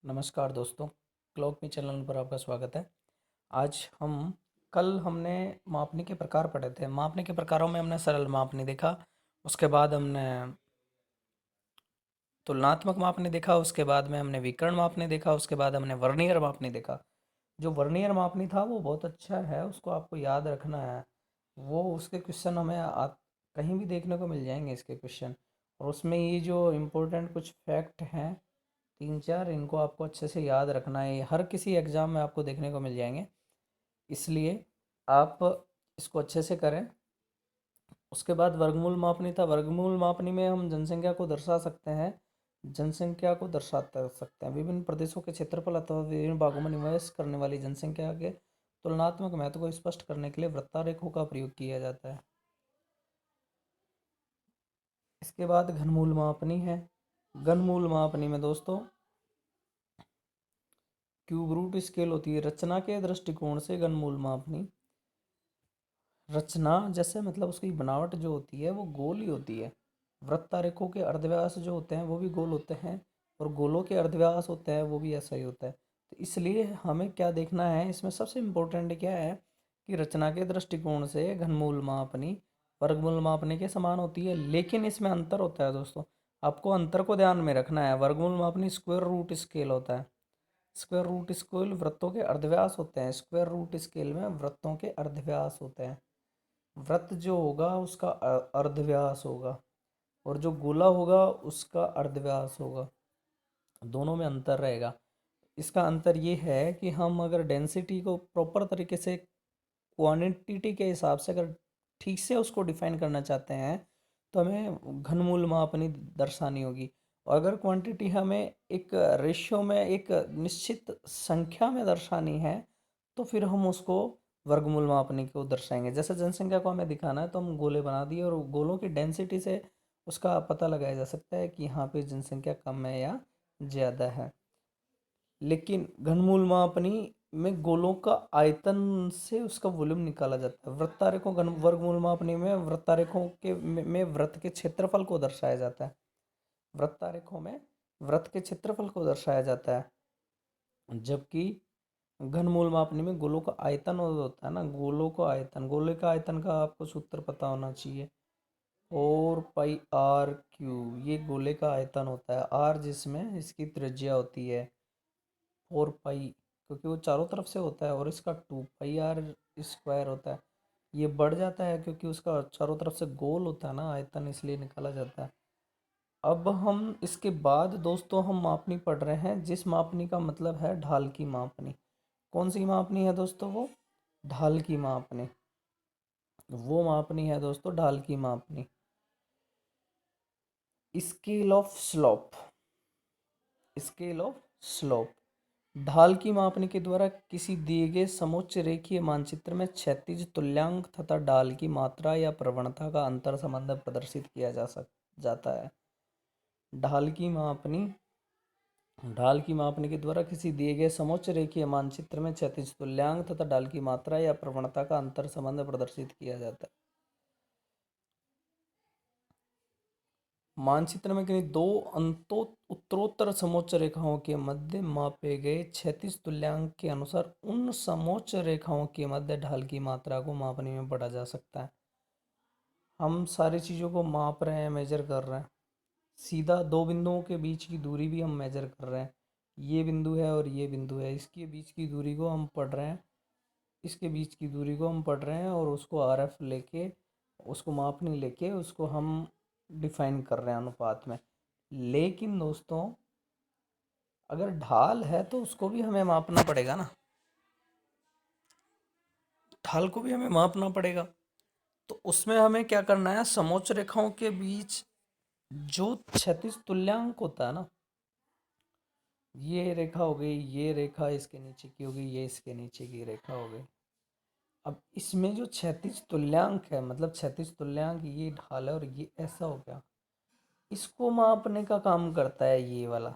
नमस्कार दोस्तों, क्लॉक मी चैनल पर आपका स्वागत है। आज हम कल हमने मापनी के प्रकार पढ़े थे। मापनी के प्रकारों में हमने सरल मापनी देखा, उसके बाद हमने तुलनात्मक मापनी देखा, उसके बाद में हमने विकर्ण मापनी देखा, उसके बाद हमने वर्नियर मापनी देखा। जो वर्नियर मापनी था वो बहुत अच्छा है, उसको आपको याद रखना है। वो उसके क्वेश्चन हमें कहीं भी देखने को मिल जाएंगे इसके क्वेश्चन। और उसमें ये जो इम्पोर्टेंट कुछ फैक्ट हैं, तीन चार, इनको आपको अच्छे से याद रखना है। ये हर किसी एग्ज़ाम में आपको देखने को मिल जाएंगे, इसलिए आप इसको अच्छे से करें। उसके बाद वर्गमूल मापनी था। वर्गमूल मापनी में हम जनसंख्या को दर्शा सकते हैं, जनसंख्या को दर्शाते सकते हैं। विभिन्न प्रदेशों के क्षेत्रफल अथवा विभिन्न भागों में निवास करने वाली जनसंख्या के तुलनात्मक महत्व को स्पष्ट करने के लिए वृत्तारेखों का प्रयोग किया जाता है। इसके बाद घनमूल मापनी है। घनमूल मापनी में दोस्तों क्यूब रूट स्केल होती है। रचना के दृष्टिकोण से घनमूल मापनी, रचना जैसे मतलब उसकी बनावट जो होती है वो गोल ही होती है। वृत्तारेखों के अर्धव्यास जो होते हैं वो भी गोल होते हैं, और गोलों के अर्धव्यास होते हैं वो भी ऐसा ही होता है। तो इसलिए हमें क्या देखना है, इसमें सबसे इम्पोर्टेंट क्या है कि रचना के दृष्टिकोण से घनमूल मापनी वर्गमूल मापनी के समान होती है, लेकिन इसमें अंतर होता है दोस्तों। आपको अंतर को ध्यान में रखना है। वर्गमूल मापनी स्क्वायर रूट स्केल होता है। स्क्वायर रूट स्केल वृत्तों के अर्धव्यास होते हैं। स्क्वायर रूट स्केल में वृत्तों के अर्धव्यास होते हैं। वृत्त जो होगा उसका अर्धव्यास होगा, और जो गोला होगा उसका अर्धव्यास होगा। दोनों में अंतर रहेगा। इसका अंतर ये है कि हम अगर डेंसिटी को प्रॉपर तरीके से क्वांटिटी के हिसाब से अगर ठीक से उसको डिफाइन करना चाहते हैं तो हमें घनमूल मापनी दर्शानी होगी। और अगर क्वांटिटी हमें एक रेशियो में, एक निश्चित संख्या में दर्शानी है, तो फिर हम उसको वर्गमूल मापनी को दर्शाएंगे। जैसे जनसंख्या को हमें दिखाना है तो हम गोले बना दिए, और गोलों की डेंसिटी से उसका पता लगाया जा सकता है कि यहाँ पे जनसंख्या कम है या ज़्यादा है। लेकिन घनमूल मापनी में गोलों का आयतन से उसका वॉल्यूम निकाला जाता है। वृत्तारेखों घन वर्गमूल मापनी में वृत्तारेखों के में वृत्त के क्षेत्रफल को दर्शाया जाता है। वृत्तारेखों में वृत्त के क्षेत्रफल को दर्शाया जाता है, जबकि घनमूल मापनी में गोलों का आयतन होता है ना। गोलों का आयतन, गोले का आयतन का आपको सूत्र पता होना चाहिए, 4 पाई r क्यूब। ये गोले का आयतन होता है। आर जिसमें इसकी त्रिज्या होती है 4 पाई, क्योंकि वो चारों तरफ से होता है, और इसका 2 पाई r स्क्वायर होता है। ये बढ़ जाता है क्योंकि उसका चारों तरफ से गोल होता है ना आयतन, इसलिए निकाला जाता है। अब हम इसके बाद दोस्तों हम मापनी पढ़ रहे हैं, जिस मापनी का मतलब है ढाल की मापनी। कौन सी मापनी है दोस्तों? वो ढाल की मापनी। वो मापनी है दोस्तों ढाल की मापनी। Scale of slope. Scale of slope ढाल की मापनी के द्वारा किसी दिए गए समोच्च रेखीय मानचित्र में क्षैतिज तुल्यांक तथा ढाल की मात्रा या प्रवणता का अंतर संबंध प्रदर्शित किया जाता है। ढाल की मापनी ढाल की मापनी के द्वारा किसी दिए गए समोच्च रेखीय मानचित्र में क्षैतिज तुल्यांक तथा ढाल की मात्रा या प्रवणता का अंतर संबंध प्रदर्शित किया जाता है। मानचित्र में किन्हीं दो अंतो उत्तरोत्तर समोच्च रेखाओं के मध्य मापे गए क्षैतिज तुल्यांक के अनुसार उन समोच्च रेखाओं के मध्य ढाल की मात्रा को मापने में पढ़ा जा सकता है। हम सारी चीज़ों को माप रहे हैं, मेजर कर रहे हैं। सीधा दो बिंदुओं के बीच की दूरी भी हम मेजर कर रहे हैं। ये बिंदु है और ये बिंदु है, इसके बीच की दूरी को हम पढ़ रहे हैं। इसके बीच की दूरी को हम पढ़ रहे हैं, और उसको RF लेके, उसको मापनी लेके उसको हम डिफाइन कर रहे हैं अनुपात में। लेकिन दोस्तों अगर ढाल है तो उसको भी हमें मापना पड़ेगा ना, ढाल को भी हमें मापना पड़ेगा। तो उसमें हमें क्या करना है, समोच्च रेखाओं के बीच जो क्षैतिज तुल्यांक होता है ना, ये रेखा हो गई, ये रेखा इसके नीचे की हो गई, ये इसके नीचे की रेखा हो गई। अब इसमें जो क्षैतिज तुल्यांक है, मतलब क्षैतिज तुल्यांक ये ढाल है और ये ऐसा हो गया, इसको मापने का काम करता है ये वाला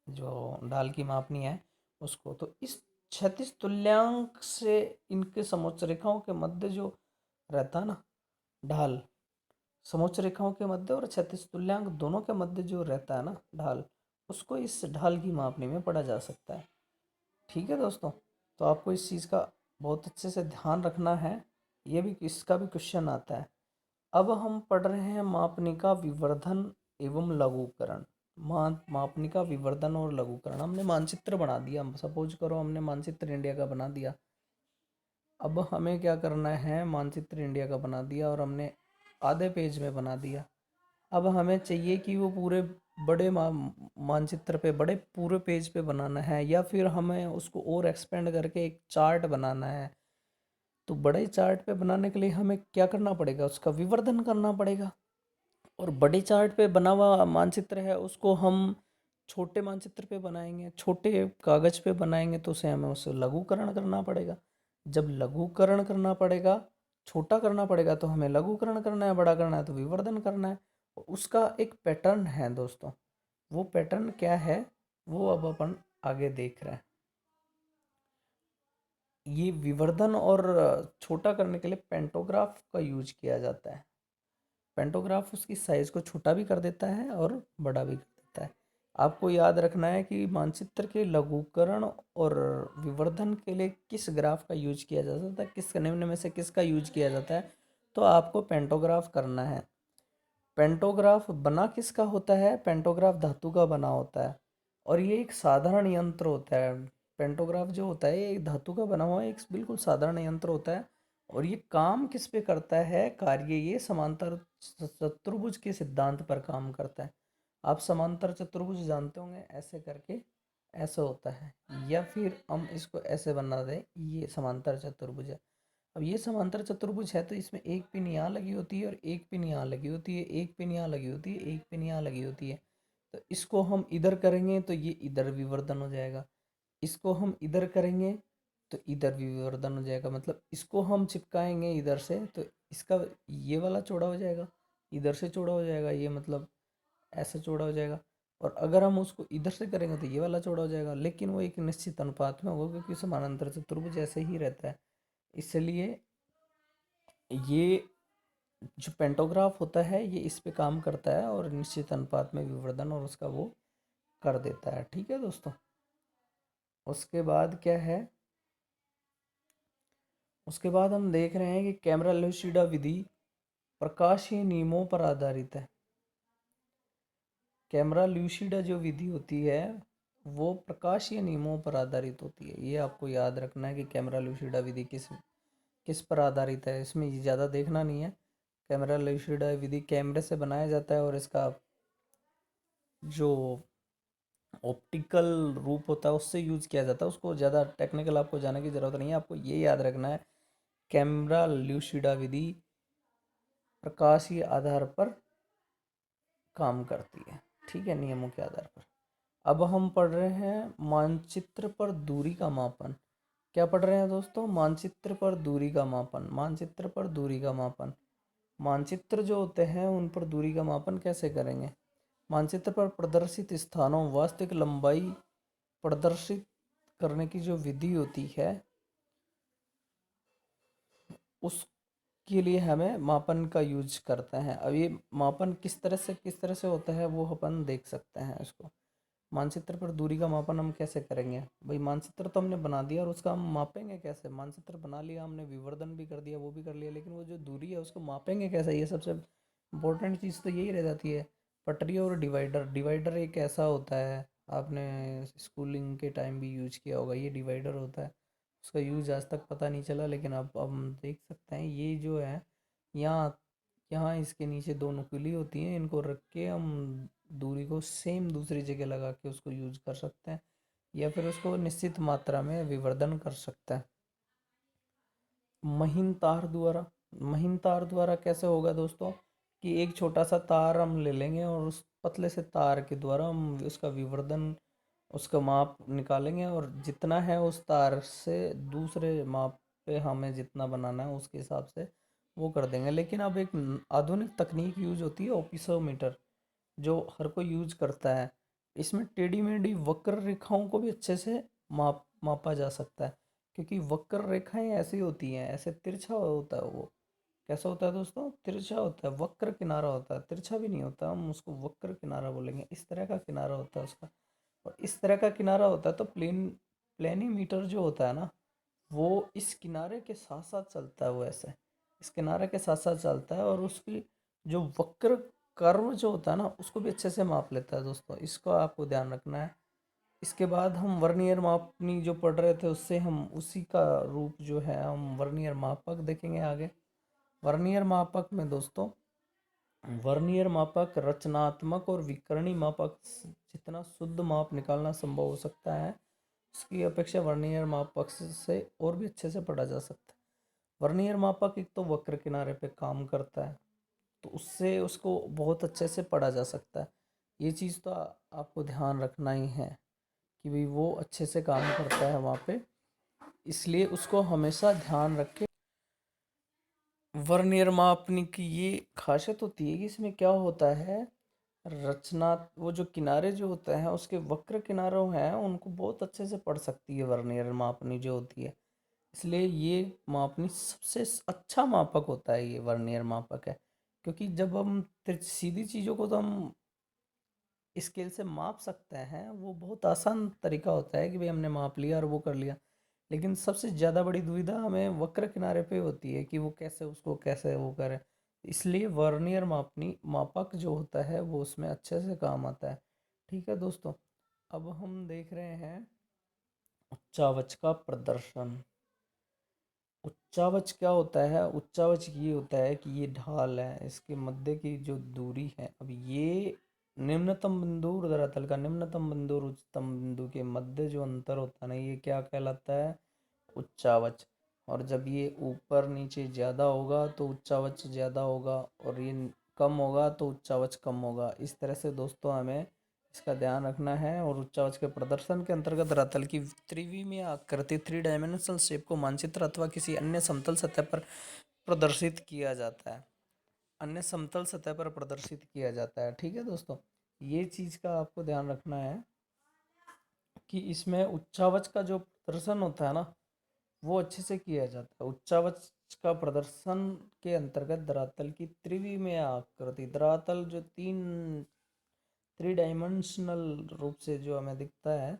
जो ढाल की मापनी है उसको। तो इस क्षैतिज तुल्यांक से इनके समोच्च रेखाओं के मध्य जो रहता है ना ढाल, समोच्च रेखाओं के मध्य और क्षैतिज तुल्यांक दोनों के मध्य जो रहता है ना ढाल, उसको इस ढाल की मापनी में पढ़ा जा सकता है। ठीक है दोस्तों, तो आपको इस चीज़ का बहुत अच्छे से ध्यान रखना है, ये भी इसका भी क्वेश्चन आता है। अब हम पढ़ रहे हैं मापनिका विवर्धन एवं लघुकरण। मापनिका विवर्धन और लघुकरण। हमने मानचित्र बना दिया, सपोज करो हमने मानचित्र इंडिया का बना दिया। अब हमें क्या करना है, मानचित्र इंडिया का बना दिया और हमने आधे पेज में बना दिया। अब हमें चाहिए कि वो पूरे बड़े मानचित्र पे, बड़े पूरे पेज पे बनाना है, या फिर हमें उसको और एक्सपेंड करके एक चार्ट बनाना है। तो बड़े चार्ट पे बनाने के लिए हमें क्या करना पड़ेगा, उसका विवर्धन करना पड़ेगा। और बड़े चार्ट पे बना हुआ मानचित्र है उसको हम छोटे मानचित्र पे बनाएंगे, छोटे कागज पे बनाएंगे, तो उसे हमें उसे लघुकरण करना पड़ेगा। जब लघुकरण करना पड़ेगा, छोटा करना पड़ेगा, तो हमें लघुकरण करना है, बड़ा करना है तो विवर्धन करना है। उसका एक पैटर्न है दोस्तों, वो पैटर्न क्या है वो अब अपन आगे देख रहे हैं। ये विवर्धन और छोटा करने के लिए पेंटोग्राफ का यूज किया जाता है। पेंटोग्राफ उसकी साइज को छोटा भी कर देता है और बड़ा भी कर देता है। आपको याद रखना है कि मानचित्र के लघुकरण और विवर्धन के लिए किस ग्राफ का यूज किया जाता है, किस निम्न में से किसका यूज किया जाता है, तो आपको पेंटोग्राफ करना है। पेंटोग्राफ बना किसका होता है, पेंटोग्राफ धातु का बना होता है और ये एक साधारण यंत्र होता है। पेंटोग्राफ जो होता है ये एक धातु का बना हुआ एक बिल्कुल साधारण यंत्र होता है। और ये काम किस पे करता है, कार्य ये समांतर चतुर्भुज के सिद्धांत पर काम करता है। आप समांतर चतुर्भुज जानते होंगे, ऐसे करके ऐसा होता है, या फिर हम इसको ऐसे बना दें, ये समांतर चतुर्भुज है। अब ये समांतर चतुर्भुज है तो इसमें एक पिन यहाँ लगी होती है और एक पिन यहाँ लगी होती है, एक पिन यहाँ लगी होती है, एक पिन यहाँ लगी होती है। तो इसको हम इधर करेंगे तो ये इधर विवर्धन हो जाएगा, इसको हम इधर करेंगे तो इधर भी विवर्धन हो जाएगा। मतलब इसको हम चिपकाएंगे इधर से तो इसका ये वाला चौड़ा हो जाएगा, इधर से चौड़ा हो जाएगा, ये मतलब ऐसा चौड़ा हो जाएगा। और अगर हम उसको इधर से करेंगे तो ये वाला चौड़ा हो जाएगा, लेकिन वो एक निश्चित अनुपात में होगा क्योंकि समानांतर चतुर्भुज ऐसे ही रहता है। इसलिए ये जो पेंटोग्राफ होता है ये इस पे काम करता है और निश्चित अनुपात में विवर्धन और उसका वो कर देता है। ठीक है दोस्तों, उसके बाद क्या है, उसके बाद हम देख रहे हैं कि कैमरा लूसिडा विधि प्रकाशीय नियमों पर आधारित है। कैमरा लूसिडा जो विधि होती है वो प्रकाशीय नियमों पर आधारित होती है। ये आपको याद रखना है कि कैमरा लूसिडा विधि किस किस पर आधारित है। इसमें ज़्यादा देखना नहीं है। कैमरा लूसिडा विधि कैमरे से बनाया जाता है और इसका जो ऑप्टिकल रूप होता है उससे यूज़ किया जाता है। उसको ज़्यादा टेक्निकल आपको जाने की ज़रूरत नहीं है, आपको ये याद रखना है कैमरा ल्यूसिडा विधि प्रकाशीय आधार पर काम करती है। ठीक है, नियमों के आधार पर। अब हम पढ़ रहे हैं मानचित्र पर दूरी का मापन। क्या पढ़ रहे हैं दोस्तों, मानचित्र पर दूरी का मापन। मानचित्र पर दूरी का मापन, मानचित्र जो होते हैं उन पर दूरी का मापन कैसे करेंगे। मानचित्र पर प्रदर्शित स्थानों वास्तविक लंबाई प्रदर्शित करने की जो विधि होती है उसके लिए हमें मापन का यूज करते हैं। अब ये मापन किस तरह से होता है वो अपन देख सकते हैं इसको। मानचित्र पर दूरी का मापन हम कैसे करेंगे भाई, मानचित्र तो हमने बना दिया और उसका हम मापेंगे कैसे। मानचित्र बना लिया हमने, विवर्धन भी कर दिया, वो भी कर लिया, लेकिन वो जो दूरी है उसको मापेंगे कैसे, ये सबसे इम्पोर्टेंट चीज़ तो यही रह जाती है। पटरी और डिवाइडर। डिवाइडर एक ऐसा होता है, आपने स्कूलिंग के टाइम भी यूज किया होगा, ये डिवाइडर होता है। उसका यूज आज तक पता नहीं चला, लेकिन अब हम देख सकते हैं ये जो है, यहाँ यहाँ इसके नीचे दो नुकीली होती हैं, इनको रख के हम दूरी को सेम दूसरी जगह लगा के उसको यूज कर सकते हैं, या फिर उसको निश्चित मात्रा में विवर्धन कर सकते हैं। महीन तार द्वारा। महीन तार द्वारा कैसे होगा दोस्तों, कि एक छोटा सा तार हम ले लेंगे और उस पतले से तार के द्वारा हम उसका विवर्धन, उसका माप निकालेंगे और जितना है उस तार से दूसरे माप पे हमें जितना बनाना है उसके हिसाब से वो कर देंगे। लेकिन अब एक आधुनिक तकनीक यूज होती है, ऑप्टिसोमीटर, जो हर कोई यूज करता है। इसमें टेढ़ी मेढ़ी वक्र रेखाओं को भी अच्छे से मापा जा सकता है, क्योंकि वक्र रेखाएं ऐसी होती हैं, ऐसे तिरछा होता है वो, कैसा होता है दोस्तों, तिरछा होता है, वक्र किनारा होता है, तिरछा भी नहीं होता, हम उसको वक्र किनारा बोलेंगे। इस तरह का किनारा होता है उसका। और इस तरह का किनारा होता है तो प्लेनीमीटर जो होता है ना, वो इस किनारे के साथ साथ चलता है, वो ऐसे इस किनारे के साथ साथ चलता है, और उसकी जो वक्र कर्व जो होता है ना, उसको भी अच्छे से माप लेता है दोस्तों। इसको आपको ध्यान रखना है। इसके बाद हम वर्नियर मापनी जो पढ़ रहे थे, उससे हम उसी का रूप जो है हम वर्नियर मापक देखेंगे आगे। वर्नियर मापक में दोस्तों, वर्नियर मापक रचनात्मक और विकर्णी मापक जितना शुद्ध माप निकालना संभव हो सकता है, उसकी अपेक्षा वर्नियर मापक से और भी अच्छे से पढ़ा जा सकता है। वर्नियर मापक एक तो वक्र किनारे पे काम करता है, तो उससे उसको बहुत अच्छे से पढ़ा जा सकता है। ये चीज़ तो आपको ध्यान रखना ही है कि भाई वो अच्छे से काम करता है वहाँ पे, इसलिए उसको हमेशा ध्यान रख के। वर्नियर मापने की ये खासियत होती है कि इसमें क्या होता है, रचना, वो जो किनारे जो होते हैं उसके वक्र किनारों हैं उनको बहुत अच्छे से पढ़ सकती है वर्नियर मापनी जो होती है। इसलिए ये मापनी सबसे अच्छा मापक होता है, ये वर्नियर मापक है। क्योंकि जब हम सीधी चीज़ों को तो हम स्केल से माप सकते हैं, वो बहुत आसान तरीका होता है कि भाई हमने माप लिया और वो कर लिया। लेकिन सबसे ज़्यादा बड़ी दुविधा हमें वक्र किनारे पे होती है कि वो कैसे उसको कैसे वो करें। इसलिए वर्नियर मापनी मापक जो होता है वो उसमें अच्छे से काम आता है। ठीक है दोस्तों, अब हम देख रहे हैं उच्चावच का प्रदर्शन। उच्चावच क्या होता है, उच्चावच ये होता है कि ये ढाल है, इसके मध्य की जो दूरी है, अब ये निम्नतम बिंदु और धरातल का निम्नतम बिंदु और उच्चतम बिंदु के मध्य जो अंतर होता है ना, ये क्या कहलाता है, उच्चावच। और जब ये ऊपर नीचे ज़्यादा होगा तो उच्चावच ज़्यादा होगा, और ये कम होगा तो उच्चावच कम होगा। इस तरह से दोस्तों हमें इसका ध्यान रखना है। और उच्चावच के प्रदर्शन के अंतर्गत धरातल की त्रिविमीय आकृति, थ्री डायमेंशनल शेप को मानचित्र अथवा किसी अन्य समतल सतह पर प्रदर्शित किया जाता है। अन्य समतल सतह पर प्रदर्शित किया जाता है। ठीक है दोस्तों, ये चीज़ का आपको ध्यान रखना है कि इसमें उच्चावच का जो प्रदर्शन होता है ना, वो अच्छे से किया जाता है। उच्चावच का प्रदर्शन के अंतर्गत धरातल की त्रिविमीय आकृति, धरातल जो थ्री डायमेंशनल रूप से जो हमें दिखता है,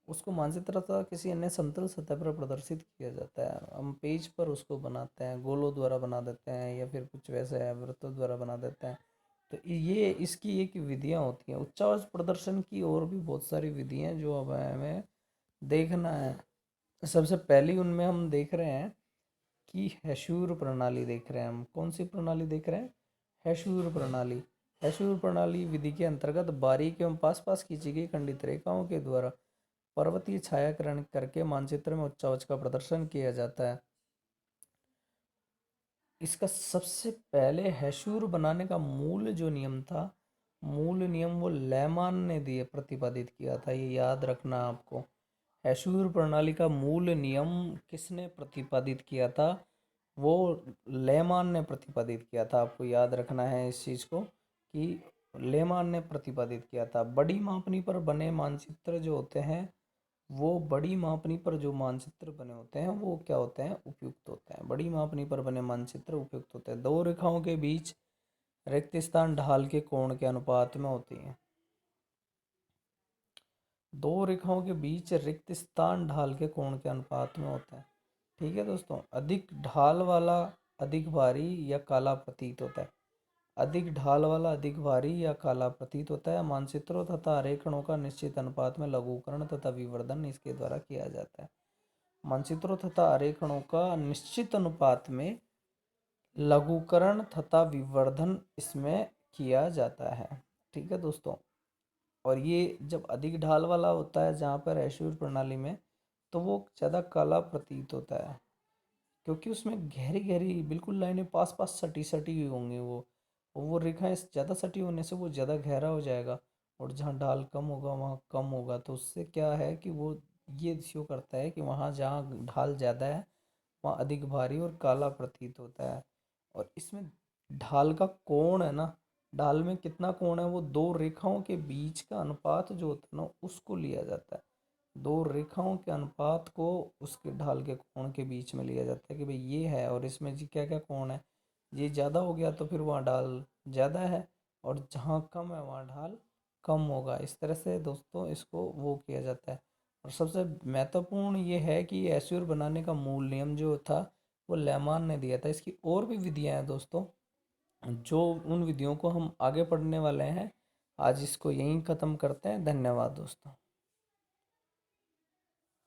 उसको मानचित्र अथवा किसी अन्य समतल सतह पर प्रदर्शित किया जाता है। हम पेज पर उसको बनाते हैं, गोलों द्वारा बना देते हैं, या फिर कुछ वैसे है वृत्तों द्वारा बना देते हैं। तो ये इसकी एक विधियाँ होती हैं। उच्चावच प्रदर्शन की और भी बहुत सारी विधियाँ जो अब हमें देखना है। सबसे पहली उनमें हम देख रहे हैं कि हैशूर प्रणाली देख रहे हैं। हम कौन सी प्रणाली देख रहे हैं, हैशूर प्रणाली। हैशूर प्रणाली विधि के अंतर्गत बारीक एवं पास पास खींची गई खंडित रेखाओं के द्वारा पर्वतीय छायाकरण करके मानचित्र में उच्चावच का प्रदर्शन किया जाता है। इसका सबसे पहले हैशूर बनाने का मूल जो नियम था, मूल नियम वो लेमान ने दिए प्रतिपादित किया था, ये याद रखना आपको। हैशूर प्रणाली का मूल नियम किसने प्रतिपादित किया था, वो लेमान ने प्रतिपादित किया था। आपको याद रखना है इस चीज़ को कि लेमान ने प्रतिपादित किया था। बड़ी मापनी पर बने मानचित्र जो होते हैं, वो बड़ी मापनी पर जो मानचित्र बने होते हैं वो क्या होते हैं, उपयुक्त होते हैं। बड़ी मापनी पर बने मानचित्र उपयुक्त होते हैं। दो रेखाओं के बीच रिक्त स्थान ढाल के कोण के अनुपात में होती हैं। दो रेखाओं के बीच रिक्त स्थान ढाल के कोण के अनुपात में होता है। ठीक है दोस्तों, अधिक ढाल वाला अधिक भारी या काला प्रतीत होता है। अधिक ढाल वाला अधिक भारी या काला प्रतीत होता है। मानचित्रों तथा आरेखनों का निश्चित अनुपात में लघुकरण तथा विवर्धन इसके द्वारा किया जाता है। मानचित्रों तथा आरेखनों का निश्चित अनुपात में लघुकरण तथा विवर्धन इसमें किया जाता है। ठीक है दोस्तों, और ये जब अधिक ढाल वाला होता है जहाँ पर ऐश्वर्य प्रणाली में, तो वो ज़्यादा काला प्रतीत होता है, क्योंकि उसमें गहरी गहरी बिल्कुल लाइनें पास पास सटी सटी हुई होंगी। वो रेखाएं ज़्यादा सटी होने से वो ज़्यादा गहरा हो जाएगा, और जहाँ ढाल कम होगा वहाँ कम होगा। तो उससे क्या है कि वो ये शो करता है कि वहाँ जहाँ ढाल ज़्यादा है वहाँ अधिक भारी और काला प्रतीत होता है। और इसमें ढाल का कोण है ना, ढाल में कितना कोण है, वो दो रेखाओं के बीच का अनुपात जो होता है ना, उसको लिया जाता है। दो रेखाओं के अनुपात को उसके ढाल के कोण के बीच में लिया जाता है कि भाई ये है, और इसमें जी क्या क्या कोण है, ये ज़्यादा हो गया तो फिर वहाँ ढाल ज़्यादा है, और जहाँ कम है वहाँ ढाल कम होगा। इस तरह से दोस्तों इसको वो किया जाता है। और सबसे महत्वपूर्ण ये है कि ये एस्योर बनाने का मूल नियम जो था वो लेमान ने दिया था। इसकी और भी विधियां हैं दोस्तों, जो उन विधियों को हम आगे पढ़ने वाले हैं। आज इसको यहीं ख़त्म करते हैं। धन्यवाद दोस्तों।